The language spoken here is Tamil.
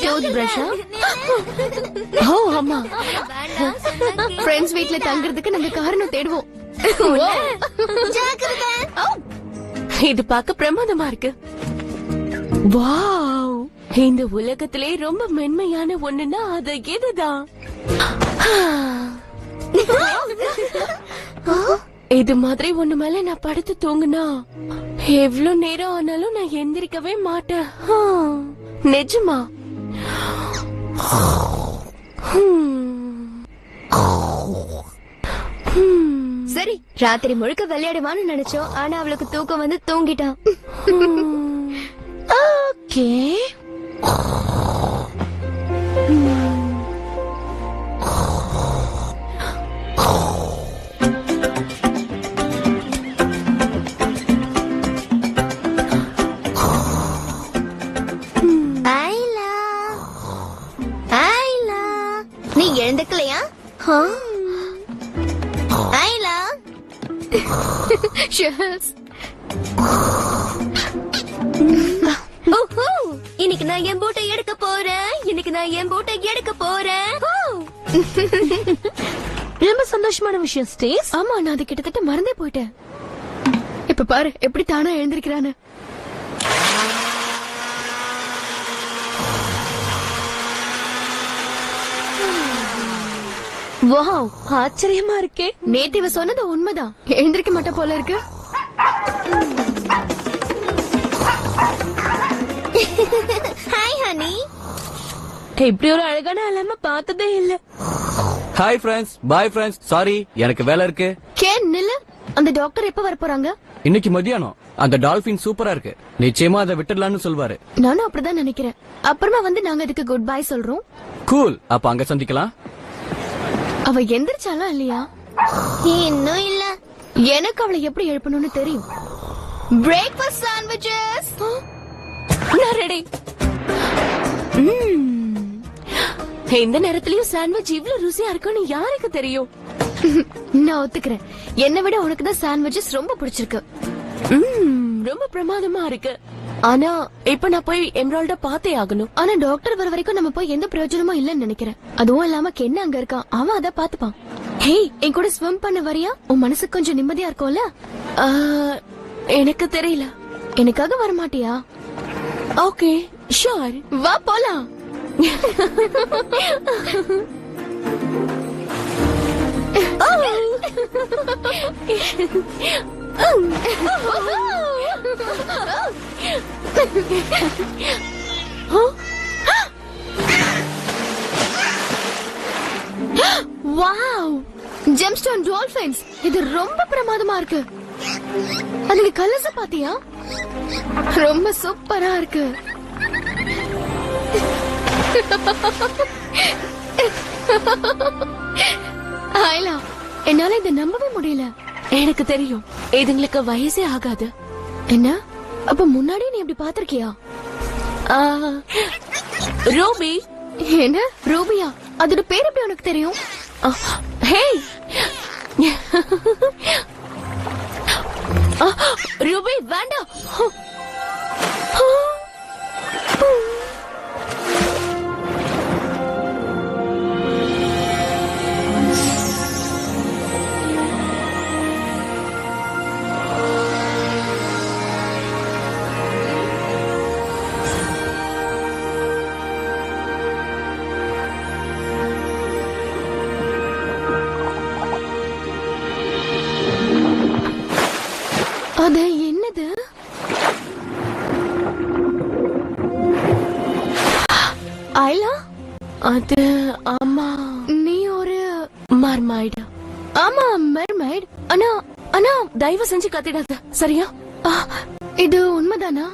டூத் பிரஷா? ஓ ஆமா, ஃப்ரெண்ட்ஸ் வீட்ல தங்குறதுக்கு நாங்க காரணம் தேடுவோம். இது பார்க்க பிரமாதமா இருக்கு. வாவ், இந்த உலகத்திலே ரொம்ப மென்மையான ஒண்ணுன்னா அது இதுதான். இது மாதிரி ஒண்ணு மேல நான் படுத்து தூங்குனா எவ்வளவு நேரம் ஆனாலும் நான் எந்திரிக்கவே மாட்டேன். நிஜமா? சரி, ராத்திரி முழுக்க விளையாடுவான்னு நினைச்சோம். ஆனா அவளுக்கு தூக்கம் வந்து தூங்கிட்டான். ஓகே, நீ எழுந்துக்கலையா? ஐலா, இன்னைக்கு நான் என் பூட்டை எடுக்க போறேன். ரொம்ப சந்தோஷமான விஷயம் ஸ்டேஸ். ஆமா, நான் அது கிட்டத்தட்ட மறந்தே போயிட்டேன். இப்ப பாரு எப்படி தானா எழுந்திருக்கிறான்னு. வாவ், ஆச்சரியமா இருக்கே. நேத்து இவ சொன்னது உண்மைதான். எழுந்திருக்க மாட்ட போல இருக்கு. Hi honey. இப்படி ஒரு அழகான அலாம பார்த்ததே இல்ல. Hi friends, bye friends. Sorry, எனக்கு வேலை இருக்கு. கேன் நில்லு. அந்த டாக்டர் எப்ப வர போறாங்க? இன்னைக்கு மதியானம். அந்த டால்பின் சூப்பரா இருக்கு. நிச்சயமா அதை விட்டுடலாம்னு சொல்வாரு. நானும் அப்படிதான் நினைக்கிறேன். அப்புறமா வந்து நாங்க அதுக்கு குட் பை சொல்றோம். கூல், அப்ப அங்க சந்திக்கலாம். அவ எந்திரிச்சாலா இல்லையா? இன்னும் இல்ல. எனக்கு அவளை எப்படி எழுப்பணும்னு தெரியும். Breakfast sandwiches. நான் ரெடி. இந்த நேரத்துலயும் சாண்ட்விச் இவ்வளவு ருசியா இருக்கும்னு யாருக்கு தெரியும்? நான் ஒத்துக்கிறேன். என்னை விட உனக்கு தான் சாண்ட்விச்சஸ் ரொம்ப பிடிச்சிருக்கு. ரொம்ப பிரமாதமா இருக்கு. ஆனா இப்ப நான் போய் எம்ரால்ட பாத்தே ஆகணும். ஆனா டாக்டர் வர வரைக்கும் நம்ம போய் எந்த பிரயோஜனமும் இல்லன்னு நினைக்கிறேன். அதுவும் இல்லாம கென்ன அங்க இருக்கான். அவன் அத பாத்துப்பான். ஹே, என் கூட ஸ்விம் பண்ண வரியா? உன் மனசுக்கு கொஞ்சம் நிம்மதியா இருக்கும்ல? எனக்கு தெரியல. எனக்காக வர மாட்டியா? ஓகே, ஷூர், வா போலாம். Wow, gemstone dolphins. இது ரொம்ப பிரமாதமா இருக்கு. அதுல கலர்ஸ் பாத்தியா? ரொம்ப சூப்பரா இருக்கு. ஐலா, என்னால இதை நம்பவே முடியல. எனக்கு தெரியும் இதுங்களுக்கு வயசே ஆகாது. என்ன? அப்ப முன்னாடி நீ இப்படி பாத்திருக்கியா? ரூபி. என்ன ரூபியா? அதோட பேர் எப்படி உனக்கு தெரியும்? ஹே, ரூபி வேண்டாம். அது என்னது? ஐலா, அது ஆமா, நீ ஒரு மர்மைட். ஆமா, மர்மைட். ஆனா ஆனா தயவு செஞ்சு கத்திடாத, சரியா? இது உண்மைதானா?